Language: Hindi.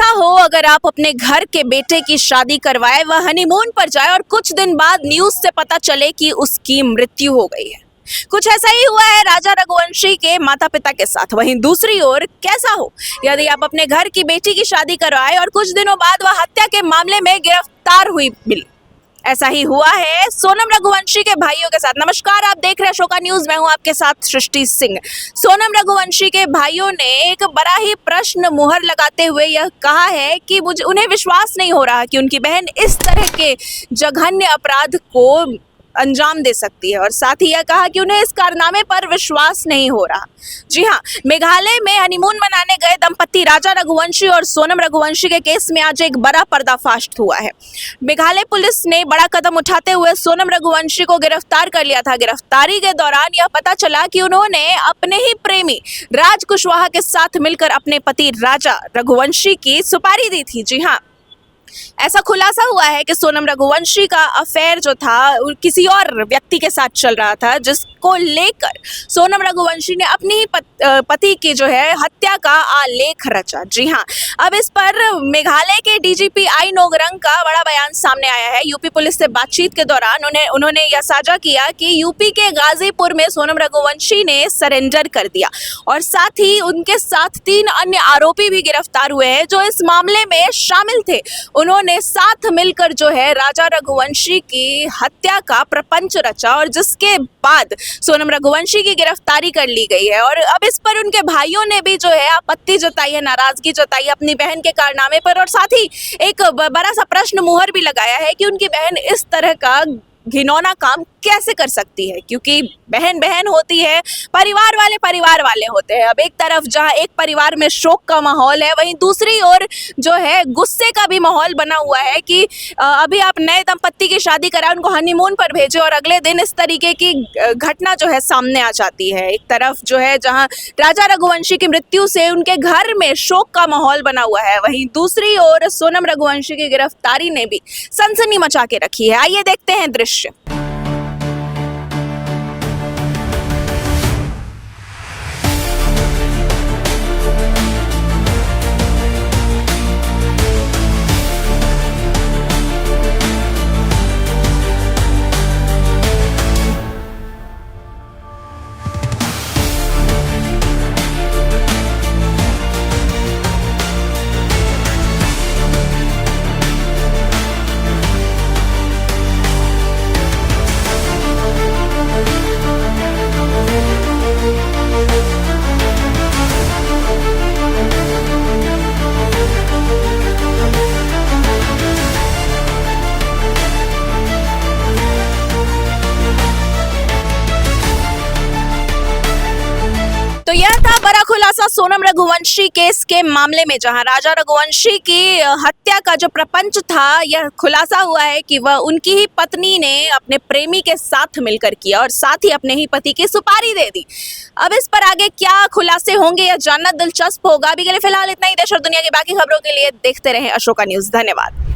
कैसा हो अगर आप अपने घर के बेटे की शादी करवाए, वह हनीमून पर जाए और कुछ दिन बाद न्यूज से पता चले कि उसकी मृत्यु हो गई है। कुछ ऐसा ही हुआ है राजा रघुवंशी के माता पिता के साथ। वहीं दूसरी ओर कैसा हो यदि आप अपने घर की बेटी की शादी करवाए और कुछ दिनों बाद वह हत्या के मामले में गिरफ्तार हुई मिली। ऐसा ही हुआ है सोनम रघुवंशी के भाइयों के साथ। नमस्कार, आप देख रहे हैं अशोका न्यूज, मैं हूं आपके साथ सृष्टि सिंह। सोनम रघुवंशी के भाइयों ने एक बड़ा ही प्रश्न मुहर लगाते हुए यह कहा है कि मुझे उन्हें विश्वास नहीं हो रहा कि उनकी बहन इस तरह के जघन्य अपराध को अंजाम दे सकती है, और साथ ही यह कहा कि उन्हें इस कारनामे पर विश्वास नहीं हो रहा। जी हाँ, मेघालय में हनीमून मनाने गए दंपति राजा रघुवंशी और सोनम रघुवंशी के केस में आज एक बड़ा पर्दाफाश हुआ है। मेघालय पुलिस ने बड़ा कदम उठाते हुए सोनम रघुवंशी को गिरफ्तार कर लिया था। गिरफ्तारी के दौरान यह पता चला कि उन्होंने अपने ही प्रेमी राज कुशवाहा के साथ मिलकर अपने पति राजा रघुवंशी की सुपारी दी थी। जी हाँ, ऐसा खुलासा हुआ है कि सोनम रघुवंशी का अफेयर जो था किसी और व्यक्ति के साथ चल रहा था, जिसको लेकर सोनम रघुवंशी ने अपनी ही पति की जो है हत्या का आलेख रचा। जी हाँ, अब इस पर मेघालय के डीजीपी आई नोगरंग का बड़ा बयान सामने आया है। यूपी पुलिस से बातचीत के दौरान उन्होंने यह साझा किया कि यूपी के गाजीपुर में सोनम रघुवंशी ने सरेंडर कर दिया और साथ ही उनके साथ 3 अन्य आरोपी भी गिरफ्तार हुए हैं जो इस मामले में शामिल थे। उन्होंने साथ मिलकर जो है राजा रघुवंशी की हत्या का प्रपंच रचा और जिसके बाद सोनम रघुवंशी की गिरफ्तारी कर ली गई है। और अब इस पर उनके भाइयों ने भी जो है आपत्ति जताई है, नाराजगी जताई अपनी बहन के कारनामे पर, और साथ ही एक बड़ा सा प्रश्न मुहर भी लगाया है कि उनकी बहन इस तरह का घिनौना काम कैसे कर सकती है, क्योंकि बहन बहन होती है, परिवार वाले होते हैं। अब एक तरफ जहां एक परिवार में शोक का माहौल है, वहीं दूसरी ओर जो है गुस्से का भी माहौल बना हुआ है कि अभी आप नए दंपत्ति की शादी कराएं, उनको हनीमून पर भेजें और अगले दिन इस तरीके की घटना जो है सामने आ जाती है। एक तरफ जो है जहां राजा रघुवंशी की मृत्यु से उनके घर में शोक का माहौल बना हुआ है, वहीं दूसरी ओर सोनम रघुवंशी की गिरफ्तारी ने भी सनसनी मचा के रखी है। आइए देखते हैं दृश्य। तो यह था बड़ा खुलासा सोनम रघुवंशी केस के मामले में, जहां राजा रघुवंशी की हत्या का जो प्रपंच था, यह खुलासा हुआ है कि वह उनकी ही पत्नी ने अपने प्रेमी के साथ मिलकर किया और साथ ही अपने ही पति की सुपारी दे दी। अब इस पर आगे क्या खुलासे होंगे यह जानना दिलचस्प होगा। अभी के लिए फिलहाल इतना ही। देश और दुनिया की बाकी खबरों के लिए देखते रहें अशोका न्यूज। धन्यवाद।